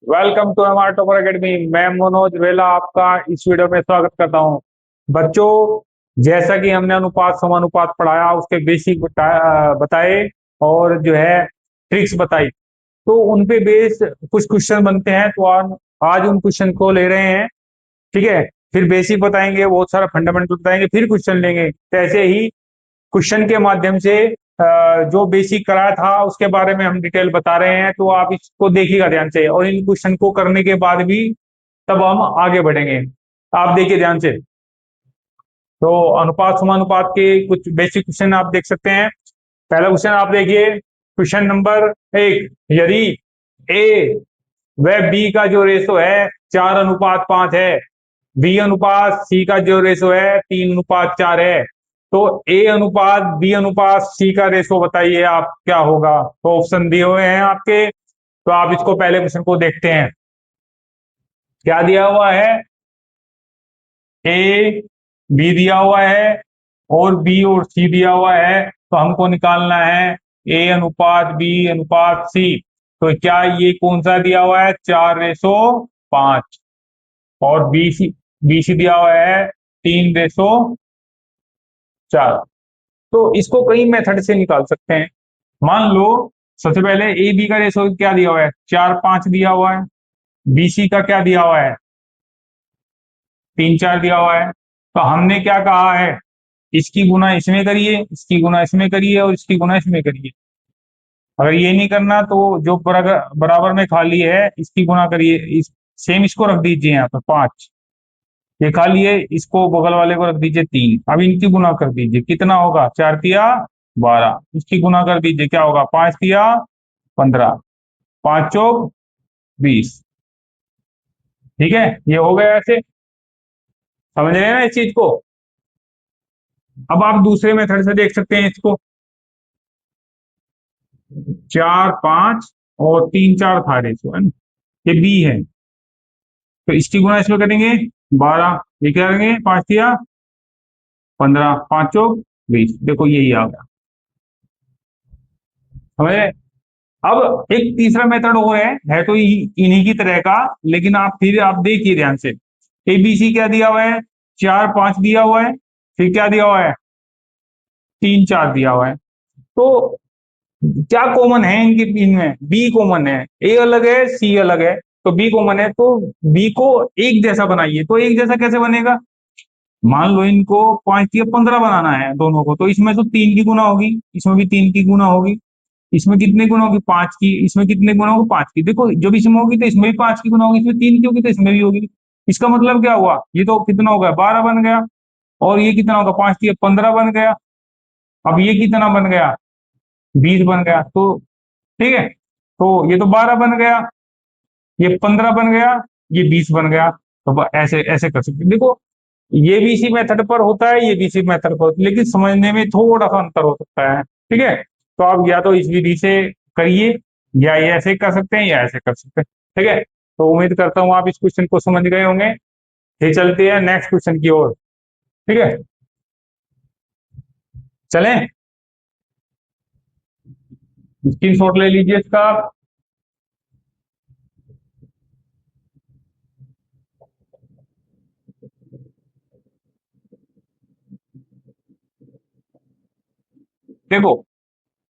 Welcome to हमारा topper academy. मैं मनोज वेला आपका इस वीडियो में स्वागत करता हूं। बच्चों, जैसा कि हमने अनुपात समानुपात पढ़ाया, उसके बेसिक बताए और जो है ट्रिक्स बताई, तो उन पे बेस कुछ क्वेश्चन बनते हैं। तो आज उन क्वेश्चन को ले रहे हैं। ठीक है, फिर बेसिक बताएंगे, बहुत सारा फंडामेंटल बताएंगे, फिर क्वेश्चन लेंगे। तो ऐसे ही क्वेश्चन के माध्यम से जो बेसिक कराया था उसके बारे में हम डिटेल बता रहे हैं। तो आप इसको देखिएगा ध्यान से, और इन क्वेश्चन को करने के बाद भी तब हम आगे बढ़ेंगे। आप देखिए ध्यान से। तो अनुपात समानुपात के कुछ बेसिक क्वेश्चन आप देख सकते हैं। पहला क्वेश्चन आप देखिए, क्वेश्चन नंबर 1। यदि ए व बी का जो रेशो है 4:5 है, बी अनुपात सी का जो रेशो है 3:4 है, तो ए अनुपात बी अनुपात सी का रेशो बताइए आप क्या होगा। तो ऑप्शन दिए हुए हैं आपके, तो आप इसको पहले क्वेश्चन को देखते हैं। क्या दिया हुआ है? ए बी दिया हुआ है और बी और सी दिया हुआ है, तो हमको निकालना है ए अनुपात बी अनुपात सी। तो क्या ये कौन सा दिया हुआ है? 4:5। और बी सी दिया हुआ है 3:4। तो इसको कई मेथड से निकाल सकते हैं। मान लो सबसे पहले ए बी का रेशो क्या दिया हुआ है? 4:5 दिया हुआ है। बी सी का क्या दिया हुआ है? 3:4 दिया हुआ है। तो हमने क्या कहा है? इसकी गुना इसमें करिए, इसकी गुना इसमें करिए और इसकी गुना इसमें करिए। अगर ये नहीं करना तो जो बराबर बराबर में खाली है इसकी गुना करिए। सेम इसको रख दीजिए यहाँ पर 5। ये खाली है, इसको बगल वाले को रख दीजिए 3। अब इनकी गुना कर दीजिए, कितना होगा? 4×3 = 12। इसकी गुना कर दीजिए, क्या होगा? 5×3 = 15, 5×4 = 20। ठीक है, ये हो गया ऐसे। समझ रहे हैं ना इस चीज को? अब आप दूसरे मेथड से देख सकते हैं इसको। 4:5 और 3:4 था रेशो, है ना? ये बी है, तो इसकी गुना इसमें करेंगे 12। ये क्या करेंगे? 5×3 = 15, 5×4 = 20। देखो यही आ गया। समझ रहे? अब एक तीसरा मेथड और है तो इन्हीं की तरह का, लेकिन आप देखिए ध्यान से। एबीसी क्या दिया हुआ है? 4:5 दिया हुआ है। फिर क्या दिया हुआ है? 3:4 दिया हुआ है। तो क्या कॉमन है इनके? इनमें बी कॉमन है। ए अलग है, सी अलग है, तो बी कॉमन है। तो बी को एक जैसा बनाइए। तो एक जैसा कैसे बनेगा? मान लो इनको 5×3 = 15 बनाना है दोनों को, तो इसमें तो 3 की गुना होगी, इसमें भी 3 की गुना होगी। इसमें कितने गुना होगी? 5 की। इसमें कितने गुना होगी? 5 की। देखो जब इसमें होगी तो इसमें भी 5 की गुना होगी, इसमें 3 की होगी तो इसमें भी होगी। इसका मतलब क्या हुआ? ये तो कितना हो गया? 12 बन गया। और ये कितना होगा? 5×3 = 15 बन गया। अब ये कितना बन गया? 20 बन गया। तो ठीक है, तो ये तो 12 बन गया, ये 15 बन गया, ये 20 बन गया। तो ऐसे ऐसे कर सकते हैं। देखो, ये भी इसी मेथड पर होता है, ये भी इसी मेथड पर होता है, लेकिन समझने में थोड़ा सा अंतर हो सकता है। ठीक है, तो आप या तो इस विधि से करिए, या ये ऐसे कर सकते हैं, या ऐसे कर सकते हैं। ठीक है, तो उम्मीद करता हूं आप इस क्वेश्चन को समझ गए होंगे। फिर चलते हैं नेक्स्ट क्वेश्चन की ओर। ठीक है, चलें। स्क्रीन शॉट ले लीजिए इसका। देखो,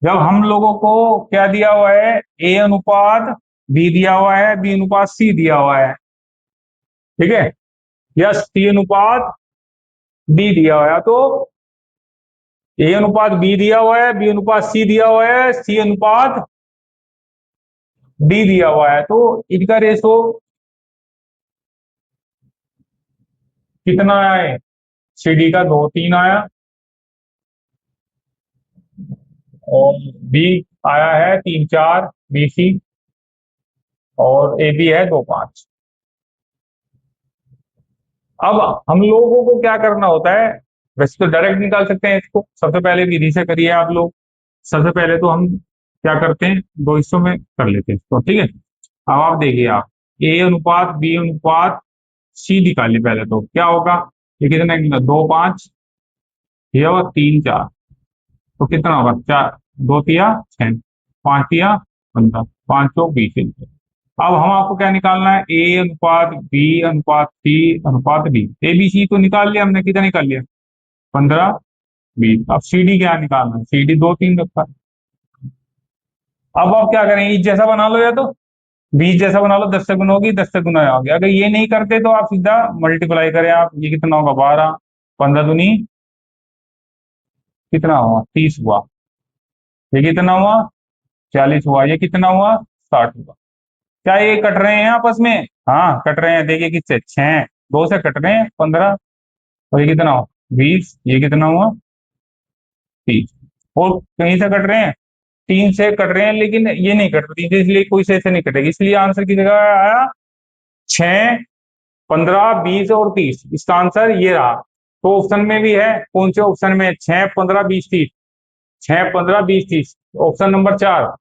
जब हम लोगों को क्या दिया हुआ है? ए अनुपात बी दिया हुआ है, बी अनुपात सी दिया हुआ है। ठीक है, या सी अनुपात डी दिया हुआ है। तो ए अनुपात बी दिया हुआ है, बी अनुपात सी दिया हुआ है, सी अनुपात डी दिया हुआ है। तो इनका रेशो कितना है? सी डी का 2:3 आया, और बी आया है 3:4 बी सी, और ए बी है 2:5। अब हम लोगों को क्या करना होता है? वैसे तो डायरेक्ट निकाल सकते हैं इसको, सबसे पहले विधि से करिए आप लोग। सबसे पहले तो हम क्या करते हैं, दो हिस्सों में कर लेते हैं इसको। ठीक है, अब आप देखिए, आप ए अनुपात बी अनुपात सी निकालिए। पहले तो क्या होगा? ये कितना? 2:5, ये होगा 3:4। तो कितना होगा? 4 2×3 = 6, 5×3 = 15, 5×4 = 20। अब हम आपको क्या निकालना है, ए अनुपात बी अनुपात सी अनुपात डी। ए बी सी तो निकाल लिया हमने, कितना निकाल लिया, 15 20। अब सी डी क्या निकालना है, सी डी 2 3 रखा है। अब आप क्या करेंगे, इस जैसा बना लो, या तो 20 जैसा बना लो, 10 से गुना होगी, 10 से गुना होगी। अगर ये नहीं करते तो आप सीधा मल्टीप्लाई करें आप, ये कितना होगा 12, 15 दूनी कितना हुआ 30 हुआ, ये कितना हुआ 40 हुआ, ये कितना हुआ 60 हुआ। क्या ये कट रहे हैं आपस में, हाँ कट रहे हैं। देखिए किससे, 6 2 से कट रहे हैं 15, और ये कितना हुआ 20, ये कितना हुआ 30। और कहीं से कट रहे हैं, 3 से कट रहे हैं, लेकिन ये नहीं कट रहे 3 से, इसलिए कोई से नहीं कटेगी, इसलिए आंसर की जगह आया 6 15 20 और 30। इसका आंसर ये रहा। तो ऑप्शन में भी है, कौन से ऑप्शन में, 6 15 20 30, 6 15 20 30, ऑप्शन नंबर 4,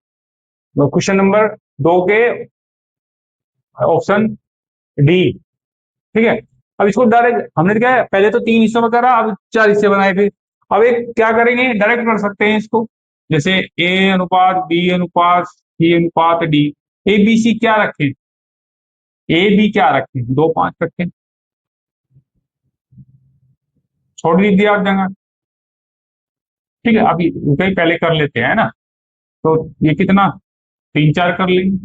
क्वेश्चन नंबर 2 के ऑप्शन डी। ठीक है। अब इसको डायरेक्ट हमने क्या है, पहले तो 3 हिस्सों में करा, अब 4 हिस्से बनाए फिर। अब एक क्या करेंगे, डायरेक्ट कर सकते हैं इसको, जैसे ए अनुपात बी अनुपात सी अनुपात डी। ए बी सी क्या रखें, ए बी क्या रखें, 2 5 रखें, छोड़ दीजिए आप जगह। ठीक है, अभी रुके पहले कर लेते हैं ना। तो ये कितना 3 4 कर लेंगे,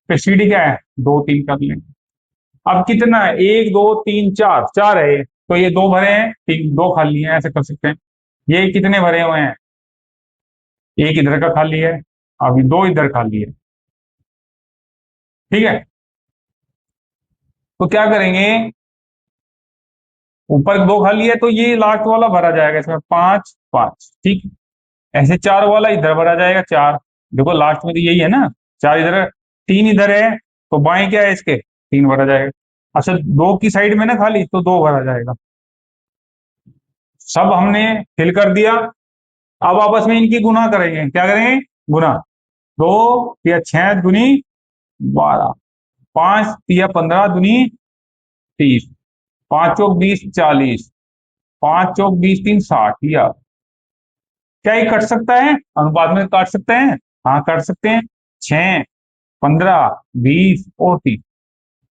फिर सी डी क्या है 2 3 कर लेंगे। अब कितना है, 1 2 3 4, 4 है ये, तो ये 2 भरे हैं, 3 2 खाली हैं, ऐसे कर सकते हैं। ये कितने भरे हुए हैं, एक इधर का खाली है, अभी 2 इधर खाली है। ठीक है, तो क्या करेंगे, ऊपर 2 खाली है तो ये लास्ट वाला भरा जाएगा इसमें, 5 5। ठीक, ऐसे 4 वाला इधर भरा जाएगा 4। देखो लास्ट में तो यही है ना, 4 इधर 3 इधर है, तो बाएं क्या है इसके 3 भरा जाएगा। अच्छा 2 की साइड में ना खाली, तो 2 भरा जाएगा। सब हमने फिल कर दिया। अब आपस में इनकी गुना करेंगे, क्या करेंगे गुना, 2 या 6 दुनी 12, 5 या 15 दुनी 30, 5 चौक 20 40, 5 चौक 20 3 60। या क्या ये कट सकता है, अनुपात में काट सकते हैं, हाँ काट सकते हैं, 6 15 20 और 30।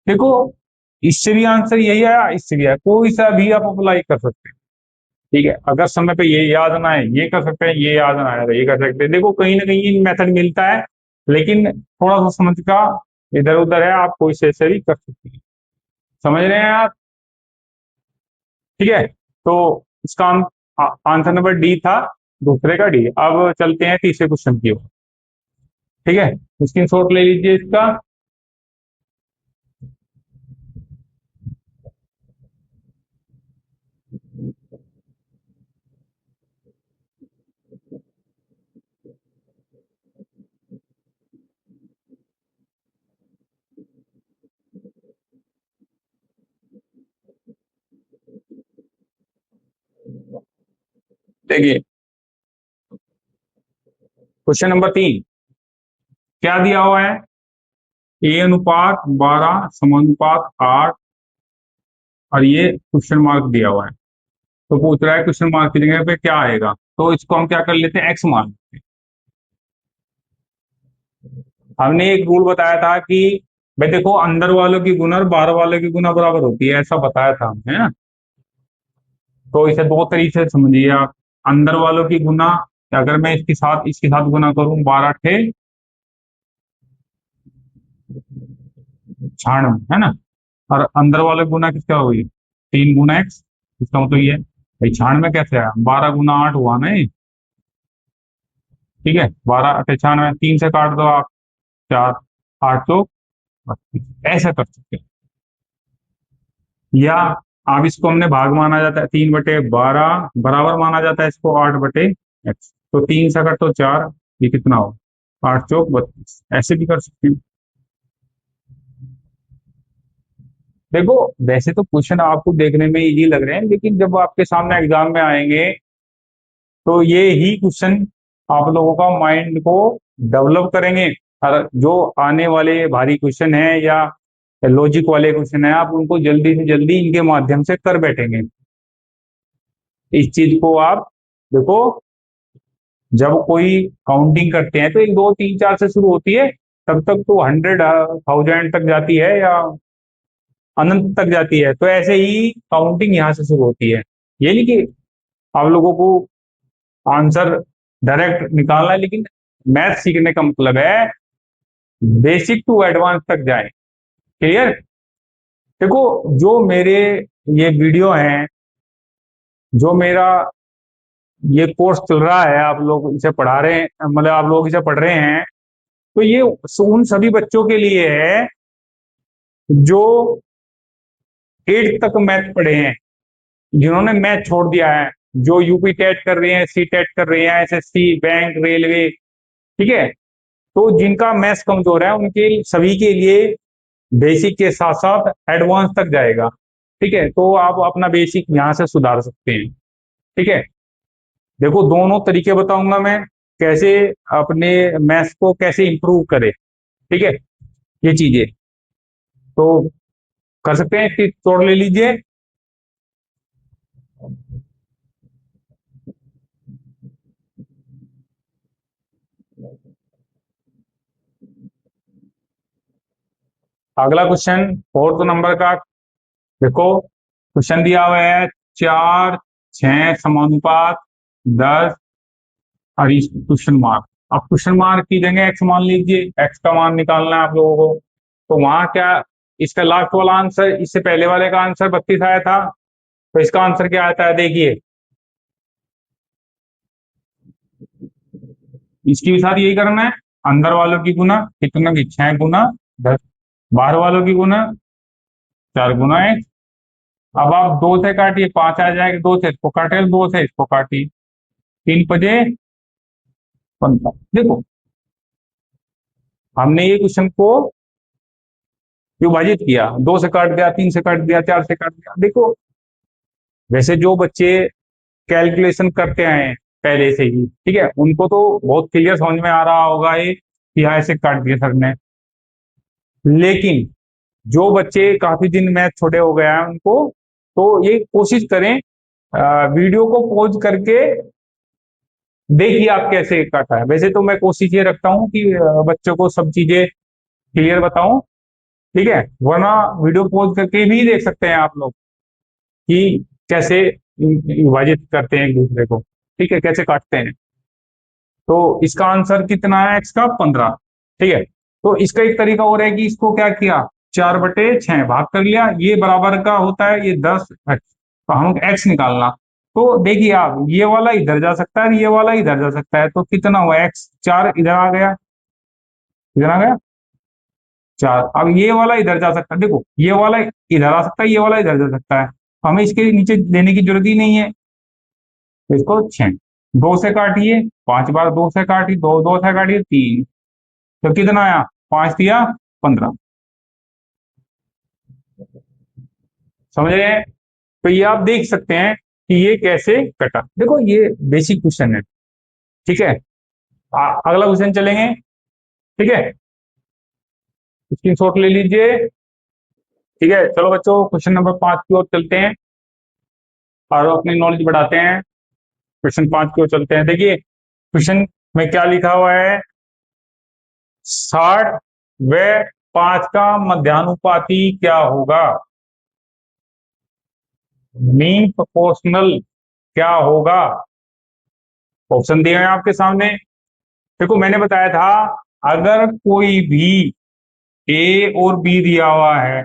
देखो इससे भी आंसर यही आया, इससे भी आया, कोई सा भी आप अप्लाई कर सकते हैं। ठीक है, अगर समय पे ये याद ना है ये कर सकते हैं, ये याद ना आया तो ये कर सकते हैं। देखो कहीं ना कहीं मेथड मिलता है, लेकिन थोड़ा सा समझ का इधर उधर है, आप कोई से भी कर सकते हैं। समझ रहे हैं आप। ठीक है, तो इसका आंसर नंबर डी था, दूसरे का डी। अब चलते हैं तीसरे क्वेश्चन की ओर। ठीक है, स्क्रीन शॉट ले लीजिए इसका। देखिए क्वेश्चन नंबर 3 क्या दिया हुआ है, ए अनुपात 12 समानुपात 8, और ये क्वेश्चन मार्क दिया हुआ है। तो पूछ रहा है क्वेश्चन मार्क की जगह पे क्या आएगा, तो इसको हम क्या कर लेते हैं, एक्स मान लेते हैं। हमने एक रूल बताया था कि भाई देखो अंदर वालों की गुना और बाहर वालों की गुना बराबर होती है, ऐसा बताया था हमने, है ना। तो इसे 2 तरीके से समझिए आप, अंदर वालों की गुना, अगर मैं इसके साथ गुना करूं 12 ठे 96, है ना। और अंदर वाले गुना किसका हुई 3 गुना एक्स, इसका मतलब ये है भाई 96 कैसे आया, 12 गुना 8 हुआ ना ये। ठीक है, 12 8 96, 3 से काट दो आप 4, 8 तो 32, ऐसा कर सकते हैं। या आप इसको हमने भाग माना जाता है, 3/12 बराबर माना जाता है इसको 8 बटे एक्स, तो 3 से कट तो 4, ये कितना हो 8 चौक 32, ऐसे भी कर सकते हैं। देखो वैसे तो क्वेश्चन आपको देखने में इजी लग रहे हैं, लेकिन जब आपके सामने एग्जाम में आएंगे तो ये ही क्वेश्चन आप लोगों का माइंड को डेवलप करेंगे। और जो आने वाले भारी क्वेश्चन है या लॉजिक वाले क्वेश्चन है, आप उनको जल्दी से जल्दी इनके माध्यम से कर बैठेंगे। इस चीज को आप देखो, जब कोई काउंटिंग करते हैं तो 1 2 3 4 से शुरू होती है, तब तक तो 100,000 तक जाती है या अनंत तक जाती है। तो ऐसे ही काउंटिंग यहाँ से शुरू होती है। ये नहीं कि आप लोगों को आंसर डायरेक्ट निकालना है, लेकिन मैथ सीखने का मतलब है बेसिक टू एडवांस तक जाए। क्लियर? देखो, जो मेरे ये वीडियो हैं, जो मेरा ये कोर्स चल रहा है, आप लोग इसे पढ़ा रहे हैं, मतलब आप लोग इसे पढ़ रहे हैं, तो ये उन सभी बच्चों के लिए है जो 8th तक मैथ पढ़े हैं, जिन्होंने मैथ छोड़ दिया है, जो यूपी टेट कर रहे हैं, सी टेट कर रहे हैं, एसएससी, बैंक, रेलवे। ठीक है? तो जिनका मैथ्स कमजोर है उनके सभी के लिए बेसिक के साथ साथ एडवांस तक जाएगा। ठीक है? तो आप अपना बेसिक यहाँ से सुधार सकते हैं। ठीक है? देखो, दोनों तरीके बताऊंगा मैं, कैसे अपने मैथ्स को कैसे इंप्रूव करें। ठीक है? ये चीजें तो कर सकते हैं कि तोड़ ले लीजिए। अगला क्वेश्चन 4th नंबर का। देखो, क्वेश्चन दिया हुआ है 4, 6 समानुपात 10 और इस क्वेश्चन मार्क। अब क्वेश्चन मार्क की जगह एक्स मान लीजिए, एक्स का मान निकालना है आप लोगों को। तो वहां क्या, इसका लास्ट वाला आंसर, इससे पहले वाले का आंसर 32 आया था, तो इसका आंसर क्या आता है देखिए। इसके भी साथ यही करना है, अंदर वालों की गुना, कितना की 6 गुना 10, बाहर वालों की गुना 4 गुना एक्स। अब आप 2 से काटिए, 5 आ जाएगा, 2 से इसको काटे, 2 से इसको काटिए, 3 × 5 = 15। देखो, हमने ये क्वेश्चन को विभाजित किया, 2 से काट दिया, 3 से काट दिया, 4 से काट दिया। देखो, वैसे जो बच्चे कैलकुलेशन करते हैं पहले से ही, ठीक है, उनको तो बहुत क्लियर समझ में आ रहा होगा ये कि हाँ ऐसे काट दिया सर ने। लेकिन जो बच्चे काफी दिन मैथ छोड़े हो गया है उनको, तो ये कोशिश करें, वीडियो को पॉज करके देखिए आप कैसे काटा है। वैसे तो मैं कोशिश ये रखता हूँ कि बच्चों को सब चीजें क्लियर बताऊं। ठीक है? वरना वीडियो पॉज करके भी देख सकते हैं आप लोग कि कैसे विभाजित करते हैं एक दूसरे को। ठीक है? कैसे काटते हैं। तो इसका आंसर कितना है एक्स का? 15। ठीक है? तो इसका एक तरीका और है कि इसको क्या किया, 4/6 भाग कर लिया, ये बराबर का होता है ये 10 एक्स, तो हम एक्स निकालना। तो देखिए आप, ये वाला इधर जा सकता है, ये वाला इधर जा सकता है, तो कितना हुआ एक्स, 4 इधर आ गया, इधर आ गया 4। अब ये वाला इधर जा सकता है, देखो ये वाला इधर आ सकता है, ये वाला इधर जा सकता है, तो हमें इसके नीचे लेने की जरूरत ही नहीं है। तो इसको 6 2 से काटिए, 5 बार 2 से काटिए, 2 2 से काटिए 3, तो कितना आया, 5 दिया 15। समझ रहे हैं? तो ये आप देख सकते हैं कि ये कैसे कटा। देखो, ये बेसिक क्वेश्चन है। ठीक है? अगला क्वेश्चन चलेंगे। ठीक है? स्क्रीनशॉट ले लीजिए। ठीक है, चलो बच्चों क्वेश्चन नंबर 5 की ओर चलते हैं और अपनी नॉलेज बढ़ाते हैं। क्वेश्चन 5 की ओर चलते हैं। देखिए, क्वेश्चन में क्या लिखा हुआ है, 60 व 5 का मध्यानुपाती क्या होगा? मीन प्रोपोर्शनल क्या होगा? ऑप्शन दिए हैं आपके सामने। देखो, मैंने बताया था अगर कोई भी ए और बी दिया हुआ है,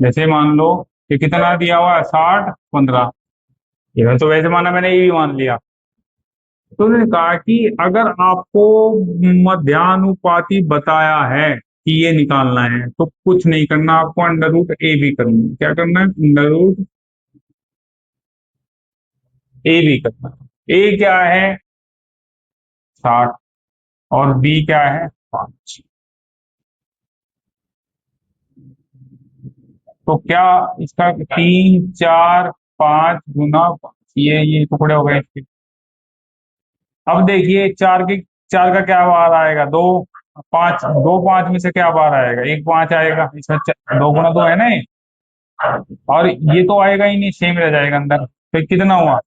जैसे मान लो कि कितना दिया हुआ है, 60 15, इधर तो वैसे माना मैंने ये भी मान लिया। तो उन्होंने कहा कि अगर आपको मध्यानुपाती बताया है कि ये निकालना है, तो कुछ नहीं करना, आपको अंडर रूट ए भी करना है। क्या करना है? अंडर रूट ए भी करना है। ए क्या है? 60 और बी क्या है? 5। तो क्या इसका 3 4 5 गुना 5, ये टुकड़े हो गए इसके। अब देखिए, 4 का क्या बार आएगा, 2 5, 2 5 में से क्या बार आएगा, एक 5 आएगा इसमें, 2 गुना 2 है ना ये? और ये तो आएगा ही नहीं, सेम रह जाएगा अंदर। तो कितना हुआ?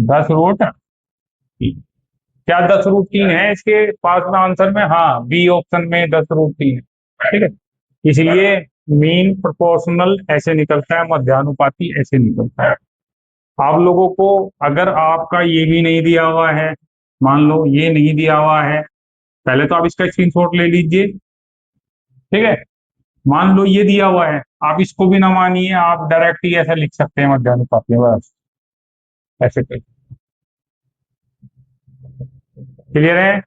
10 रूट 3। क्या 10√3 है इसके पास में आंसर में? हाँ, बी ऑप्शन में 10√3 है। ठीक है, इसलिए मीन प्रोपोर्शनल ऐसे निकलता है, मध्यानुपाती ऐसे निकलता है। आप लोगों को अगर आपका ये भी नहीं दिया हुआ है, मान लो ये नहीं दिया हुआ है, पहले तो आप इसका स्क्रीनशॉट ले लीजिए। ठीक है, मान लो ये दिया हुआ है, आप इसको भी ना मानिए, आप डायरेक्ट ही ऐसा लिख सकते हैं मध्यानुपाती, बस ऐसे कर। क्लियर है?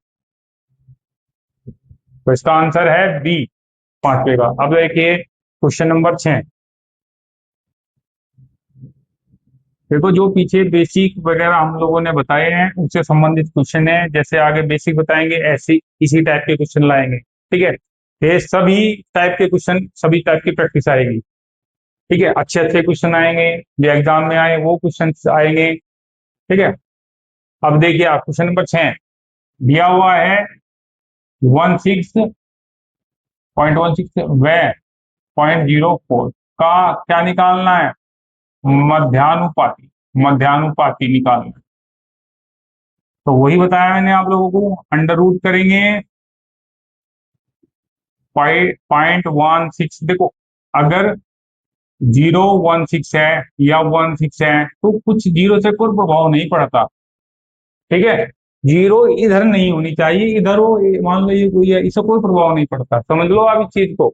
तो इसका आंसर है बी, पांचवे का। अब देखिए क्वेश्चन नंबर 6। देखो जो पीछे बेसिक वगैरह हम लोगों ने बताए हैं उससे संबंधित क्वेश्चन है, जैसे आगे बेसिक बताएंगे ऐसी इसी टाइप के क्वेश्चन लाएंगे। ठीक है, ये सभी टाइप के क्वेश्चन, सभी टाइप की प्रैक्टिस आएगी। ठीक है, अच्छे अच्छे क्वेश्चन आएंगे, जो एग्जाम में आए वो क्वेश्चन आएंगे। ठीक है, अब देखिए आप क्वेश्चन नंबर 6 दिया हुआ है 16.16 व 0.04 का क्या निकालना है? मध्यानुपाती, मध्यानुपाती निकालना है। तो वही बताया मैंने आप लोगों को, अंडर रूट करेंगे 0.16। देखो अगर 0.16 है या 1.6 है तो कुछ जीरो से कोई प्रभाव नहीं पड़ता। ठीक है, जीरो इधर नहीं होनी चाहिए, इधर हो, मान लो ये कोई है, इससे कोई प्रभाव नहीं पड़ता, समझ लो आप इस चीज को।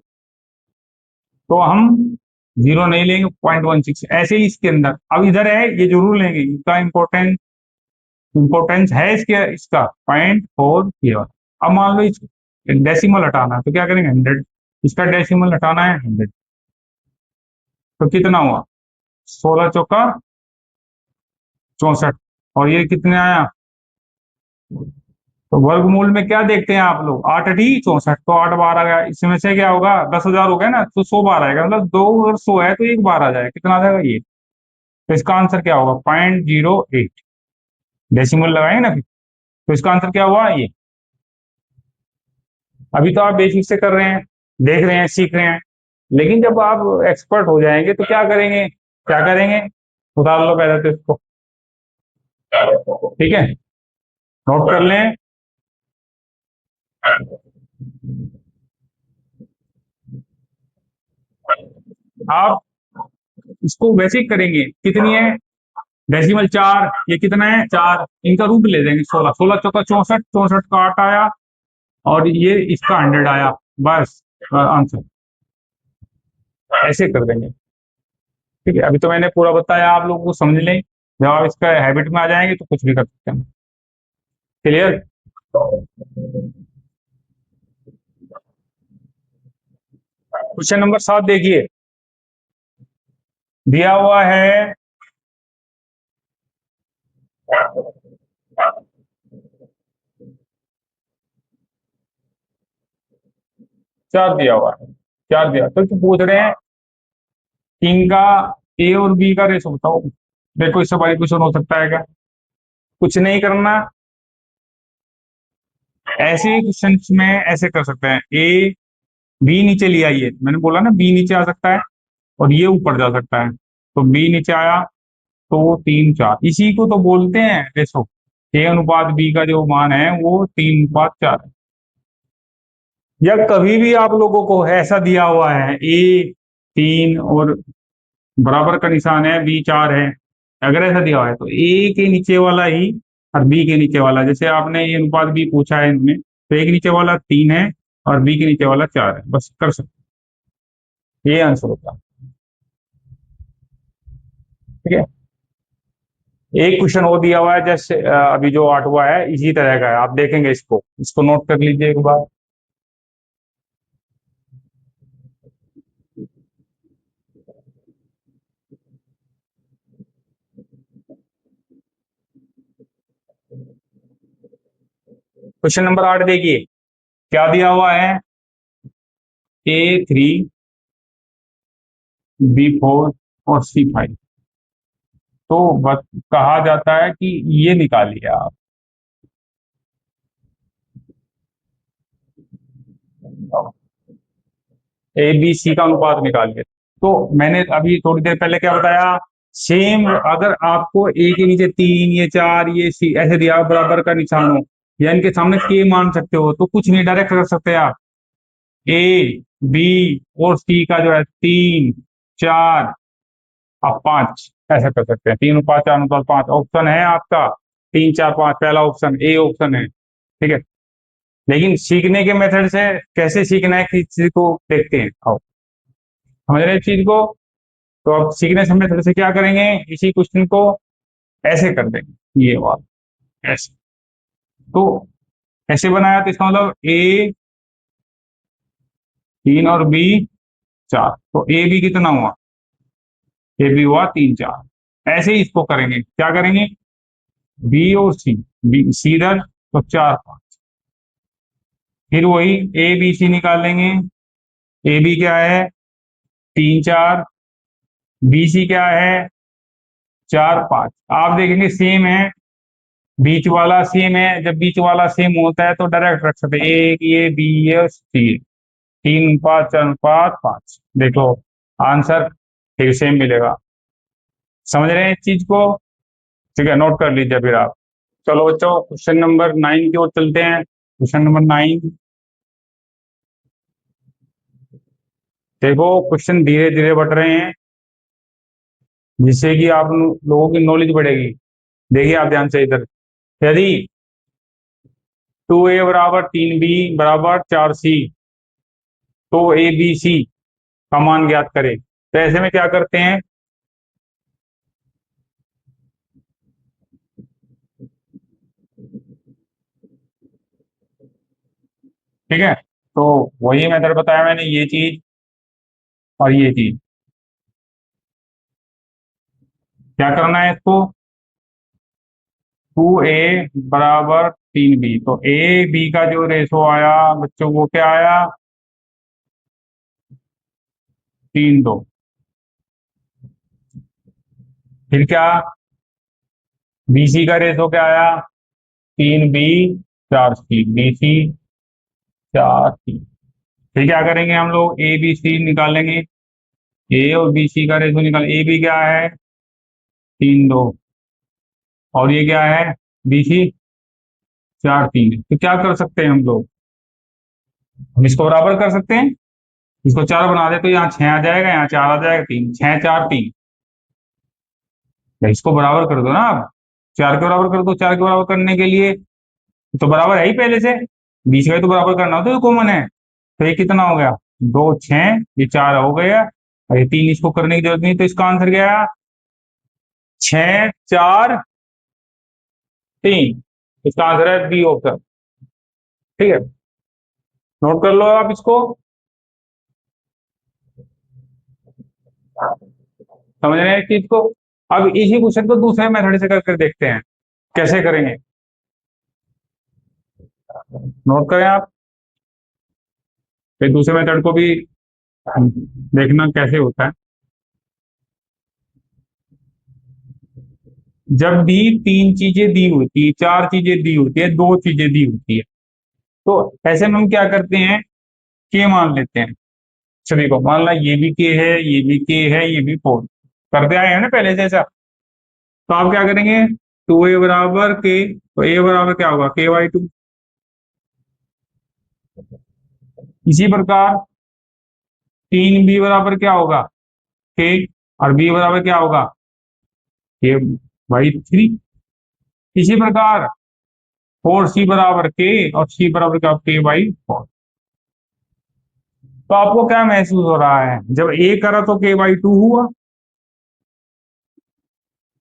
तो हम जीरो नहीं लेंगे, 0.16 ऐसे ही इसके अंदर। अब इधर है ये जरूर लेंगे, इसका इंपोर्टेंस है इसके, इसका 0.4 ये वाला। अब मान लो इस डेसिमल हटाना है तो क्या करेंगे? 100। इसका डेसिमल हटाना है 100, तो कितना हुआ? 16 चौका 64। और ये कितने आया? तो वर्गमूल में क्या देखते हैं आप लोग? 8 8 64, तो 8 बार आ गया, इसमें से क्या होगा? 10,000 हो गया ना, तो 100 बार आएगा, मतलब 2 अगर 100 है तो एक बार आ जाएगा, कितना आ जाएगा ये? तो इसका आंसर क्या होगा? 0.08। डेसिमल लगाएंगे ना फिर, तो इसका आंसर क्या हुआ? ये। अभी तो आप बेसिक से कर रहे हैं, देख रहे हैं, सीख रहे हैं, लेकिन जब आप एक्सपर्ट हो जाएंगे तो क्या करेंगे? क्या करेंगे? उतार लो पहले तो इसको। ठीक है, नोट कर लें। आप इसको वैसे ही करेंगे, कितनी है? डेसिमल 4, ये कितना है? 4, इनका रूट ले देंगे 16। 16 चौका 64, 64 का 8 आया, और ये इसका 100 आया, बस आंसर ऐसे कर देंगे। ठीक है, अभी तो मैंने पूरा बताया, आप लोगों को समझ लें, जब आप इसका हैबिट में आ जाएंगे तो कुछ भी कर सकते हैं। क्लियर? क्वेश्चन नंबर 7 देखिए, दिया हुआ है 4 दिया हुआ है, 4 दिया, तो पूछ रहे हैं इनका ए और बी का रेशो बताओ। देखो इससे बड़ी क्वेश्चन हो सकता है क्या? कुछ नहीं करना, ऐसे क्वेश्चन में ऐसे कर सकते हैं, ए बी नीचे ले आइए, मैंने बोला ना बी नीचे आ सकता है और ये ऊपर जा सकता है, तो बी नीचे आया तो 3 4, इसी को तो बोलते हैं रेशो। ए अनुपात बी का जो मान है वो 3:4 है। या कभी भी आप लोगों को ऐसा दिया हुआ है, ए 3 और बराबर का निशान है, बी 4 है, अगर ऐसा दिया हुआ है तो ए के नीचे वाला ही और बी के नीचे वाला, जैसे आपने ए अनुपात बी पूछा है इनमें, तो ए के नीचे वाला 3 है और बी के नीचे वाला 4 है, बस कर सकते, ये आंसर होता है। ठीक है, एक क्वेश्चन वो दिया हुआ है जैसे अभी जो 8वां है इसी तरह का है, आप देखेंगे इसको, इसको नोट कर लीजिए एक बार। क्वेश्चन नंबर 8 देखिए, क्या दिया हुआ है? A3 B4 और C5, तो कहा जाता है कि ये निकालिए आप। ए बी सी का अनुपात निकालिए। तो मैंने अभी थोड़ी देर पहले क्या बताया? सेम, अगर आपको ए के नीचे 3, ये 4, ये सी ऐसे दिया बराबर का निशान हो, या इनके सामने के मान सकते हो, तो कुछ नहीं, डायरेक्ट कर सकते हैं आप। ए, बी और सी का जो है 3, 4 अब 5, ऐसा कर सकते हैं। 3 अनुपात 4 अनुपात 5 ऑप्शन है आपका। 3, 4, 5 पहला ऑप्शन ए ऑप्शन है, ठीक है। लेकिन सीखने के मेथड से कैसे सीखना है किसी चीज को देखते हैं, आओ समझ रहे हैं इस चीज को। तो अब सीखने से मेथड से क्या करेंगे, इसी क्वेश्चन को ऐसे कर देंगे, ये वाला ऐसे। तो ऐसे बनाया तो इसका मतलब ए 3 और बी 4, तो ए बी कितना हुआ, ए बी हुआ 3, 4। ऐसे ही इसको करेंगे, क्या करेंगे, बी और सी, बी सी इधर तो 4, 5, फिर वही ए बी सी निकाल लेंगे। ए बी क्या है 3, 4, बी सी क्या है 4, 5। आप देखेंगे सेम है, बीच वाला सेम है, जब बीच वाला सेम होता है तो डायरेक्ट रख सकते हैं, एक ये बी ये सी, 3, 5, 4, 5, देखो आंसर फिर सेम मिलेगा। समझ रहे हैं इस चीज को, ठीक है, नोट कर लीजिए फिर आप। चलो बच्चों क्वेश्चन नंबर 9 की ओर चलते हैं। क्वेश्चन नंबर 9, देखो क्वेश्चन धीरे धीरे बढ़ रहे हैं जिससे कि आप लोगों की नॉलेज बढ़ेगी। देखिए आप ध्यान से इधर, यदि 2a बराबर 3b बराबर 4c, तो ए बी सी का मान ज्ञात करें। तो ऐसे में क्या करते हैं, ठीक है। तो वही मेथड बताया मैंने, ये चीज और ये चीज, क्या करना है इसको, 2a बराबर 3b, तो ए बी का जो रेशो आया बच्चों वो क्या आया, 3, 2। फिर क्या, बी सी का रेशो क्या आया, 3b 4c, B C 4c। फिर क्या करेंगे हम लोग, ए बी सी निकालेंगे, ए और बी सी का रेशो निकाल, ए बी क्या है 3, 2, और ये क्या है बी सी 4, 3। तो क्या कर सकते हैं हम लोग, हम इसको बराबर कर सकते हैं, इसको 4 बना दे तो यहाँ 6 आ जाएगा, यहाँ 4 आ जाएगा, 3, 6, 4, 3। इसको बराबर कर दो ना आप, 4 के बराबर कर दो। 4 के बराबर करने के लिए तो बराबर है ही पहले से, बीच का ही तो बराबर करना हो तो ये कॉमन है। तो ये कितना हो गया, 2, 6, ये 4 हो गया, और ये 3 इसको करने की जरूरत नहीं, तो इसका आंसर क्या है 6, 4, 3। इसका आंसर है बी ऑप्शन, ठीक है। नोट कर लो आप इसको, समझ रहे हैं इस चीज को। अब इसी क्वेश्चन को दूसरे मेथड से करके देखते हैं, कैसे करेंगे, नोट करें आप। फिर दूसरे मेथड को भी देखना कैसे होता है। जब भी 3 चीजें दी होती है, 4 चीजें दी होती है, 2 चीजें दी होती है, तो ऐसे में हम क्या करते हैं, के मान लेते हैं सभी को। मान ला ये भी के है, ये भी के है, ये भी 4, करते आए हैं ना पहले से ऐसा। तो आप क्या करेंगे, 2a बराबर के, तो a बराबर क्या होगा k/2। इसी प्रकार 3b बराबर क्या होगा के, और b बराबर क्या होगा k/3। इसी प्रकार 4c बराबर के, और c बराबर क्या k/4। तो आपको क्या महसूस हो रहा है, जब ए करा तो k/2 हुआ,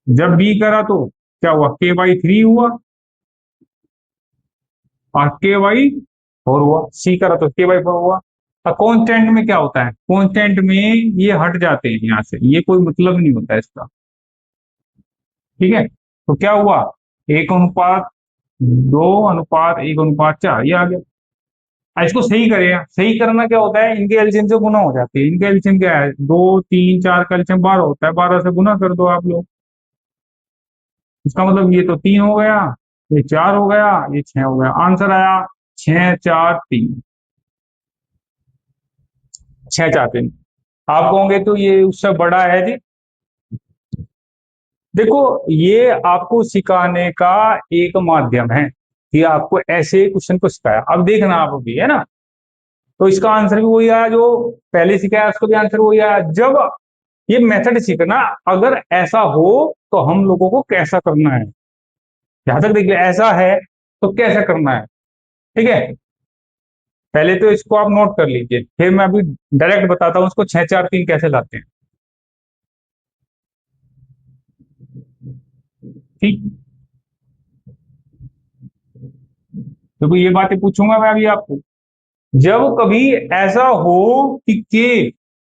जब बी करा तो क्या हुआ k/3 हुआ, और k/4 हुआ, सी करा तो k/4 हुआ। कांस्टेंट में क्या होता है, कांस्टेंट में ये हट जाते हैं यहाँ से, ये कोई मतलब नहीं होता है इसका, ठीक है। तो क्या हुआ, 1:2:1:4, ये आ गया। इसको सही करें, सही करना क्या होता है, इनके एलसीएम से गुना हो जाती है। इनके एलसीएम क्या है, 2, 3, 4 का एलसीएम 12 होता है, 12 से गुना कर दो आप लोग। इसका मतलब ये तो 3 हो गया, ये 4 हो गया, ये 6 हो गया, आंसर आया 6, 4, 3, 6, 4, 3। आप कहोगे तो ये उससे बड़ा है जी। देखो ये आपको सिखाने का एक माध्यम है, कि आपको ऐसे क्वेश्चन को सिखाया। अब देखना आप अभी, है ना। तो इसका आंसर भी वही आया जो पहले सिखाया, उसका भी आंसर वही आया। जब ये मेथड सीखना, अगर ऐसा हो तो हम लोगों को कैसा करना है, यहां तक देखिए, ऐसा है तो कैसा करना है। ठीक है, पहले तो इसको आप नोट कर लीजिए, फिर मैं अभी डायरेक्ट बताता हूं उसको 6 4 3 कैसे लाते हैं। ठीक, तो ये बातें पूछूंगा मैं अभी आपको। जब कभी ऐसा हो कि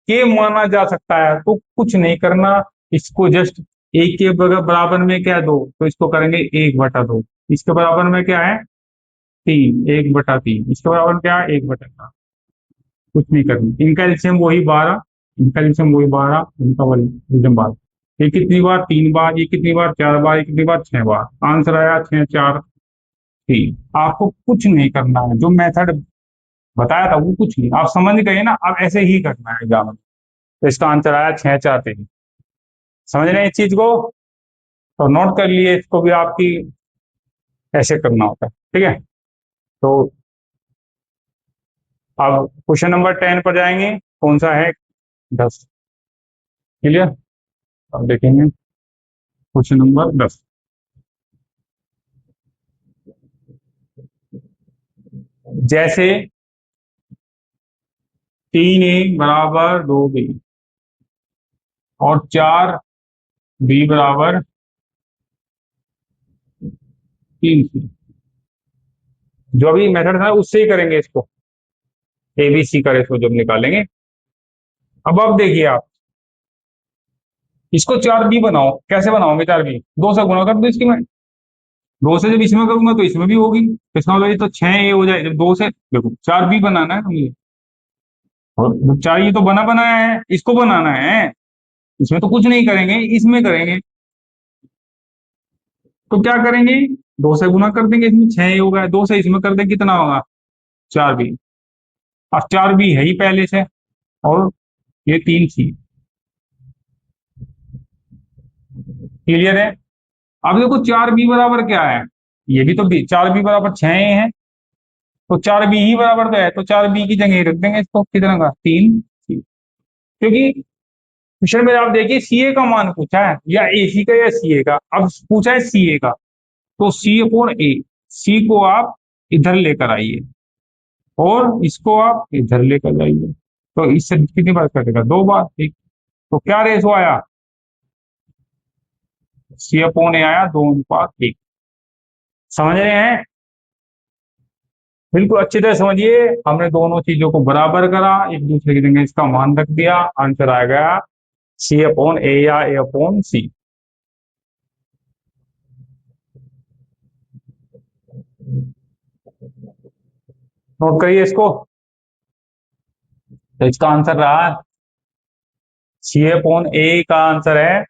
के माना जा सकता है, तो कुछ नहीं करना, इसको जस्ट एक के बराबर में क्या दो, तो इसको करेंगे 1/2। इसके बराबर में क्या है 3, 1/3। इसके बराबर में क्या है 1/4। कुछ नहीं करना, इनका एलसीएम वही 12, इनका एलसीएम वही 12, इनका वही एलसीएम 12। ये कितनी बार 3 बार, ये कितनी बार 4 बार, ये कितनी बार 6 बार। आंसर आया 6 4 3। आपको कुछ नहीं करना है, जो मेथड बताया था वो कुछ नहीं, आप समझ गए ना, अब ऐसे ही करना है एग्जाम में। तो इसका आंसर आया 6 4 3। समझ रहे हैं इस चीज को, तो नोट कर लिए इसको भी, आपकी ऐसे करना होता है। ठीक है, तो अब क्वेश्चन नंबर 10 पर जाएंगे, कौन सा है 10। क्लियर, अब देखेंगे क्वेश्चन नंबर 10। जैसे 3 A = 2B और 4B = 3C, जो अभी मेथड था उससे ही करेंगे इसको, ABC का रेशो जब निकालेंगे। अब देखिए आप इसको 4B बनाओ, कैसे बनाओगे 4B, 2 से गुणा कर दो इसकी में। 2 से जब इसमें करूंगा तो इसमें भी होगी, इसका मतलब ये तो 6A हो जाए। जब 2 से देखो 4B बनाना है मुझे, और 4 ये तो बना बनाया है, इसको बनाना है। इसमें तो कुछ नहीं करेंगे, इसमें करेंगे। तो क्या करेंगे, 2 से गुना कर देंगे, इसमें 6A हो गया, 2 से इसमें कर देंगे, कितना होगा 4B। अब 4B है ही पहले से, और ये 3C। क्लियर है। अब देखो 4B बराबर क्या है, ये भी तो 4B बराबर 6A है, तो 4B ही बराबर तो है, तो 4B की जगह रख देंगे इसको, कितना का 3C। क्योंकि क्वेश्चन में आप देखिए सीए का मान पूछा है, या एसी का या सीए का। अब पूछा है सीए का, तो C/A, सी को आप इधर लेकर आइए और इसको आप इधर लेकर जाइए, तो इससे कितनी बार कटेगा 2 बार। ठीक, तो क्या रेशो आया C/A आया 2:1। समझ रहे हैं, बिल्कुल अच्छी तरह समझिए। हमने दोनों चीजों को बराबर करा, एक दूसरे की जगह इसका मान रख दिया, आंसर आ गया C/A या A/C। नोट करिए इसको, तो इसका आंसर रहा C/A का आंसर है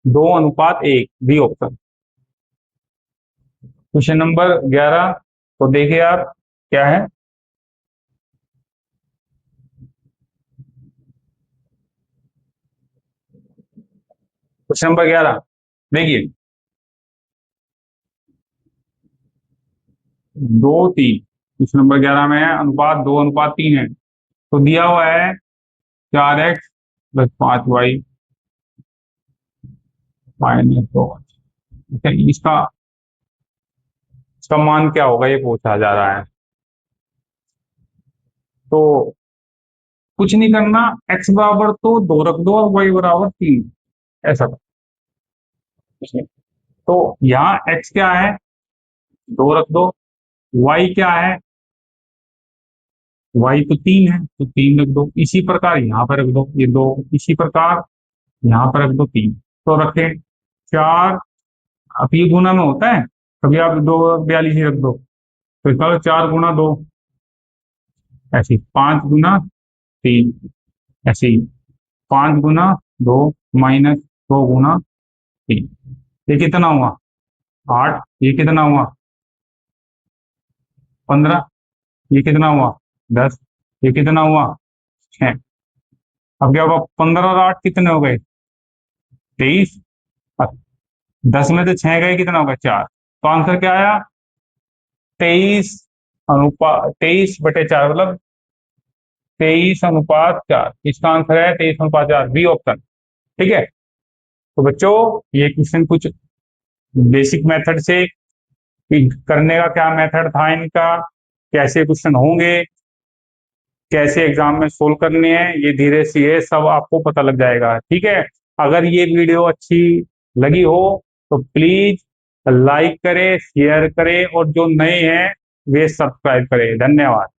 2:1, बी ऑप्शन। क्वेश्चन नंबर 11 तो देखिए आप क्या है। क्वेश्चन नंबर 11 देखिए, 2 3। क्वेश्चन नंबर 11 में है अनुपात 2:3 है, तो दिया हुआ है 4x + 5y -2। इसका इसका मान क्या होगा ये पूछा जा रहा है। तो कुछ नहीं करना, x बराबर तो 2 रख दो और y बराबर 3, ऐसा। तो यहाँ x क्या है 2 रख दो, y क्या है, y तो 3 है, तो 3 रख दो। इसी प्रकार यहाँ पर रख दो ये 2, इसी प्रकार यहाँ पर रख दो 3। तो रखें 4, अब ये गुना में होता है, कभी आप 2 42 ही रख दो, तो इसका 4 × 2, ऐसे 5 × 3, ऐसे ही 5 × 2 -2 × 3। ये कितना हुआ 8, ये कितना हुआ 15, ये कितना हुआ 10, ये कितना हुआ 6। अब क्या होगा 15 और 8 कितने हो गए 23। 10 में से 6 गए, कितना होगा 4। तो आंसर क्या आया 23/4 मतलब 23:4। इसका आंसर है 23:4, बी ऑप्शन। ठीक है, तो बच्चों ये क्वेश्चन कुछ बेसिक मेथड से करने का क्या मेथड था इनका, कैसे क्वेश्चन होंगे, कैसे एग्जाम में सोल्व करने हैं, ये धीरे से ये सब आपको पता लग जाएगा। ठीक है, अगर ये वीडियो अच्छी लगी हो तो प्लीज लाइक करें, शेयर करें और जो नए हैं वे सब्सक्राइब करें। धन्यवाद।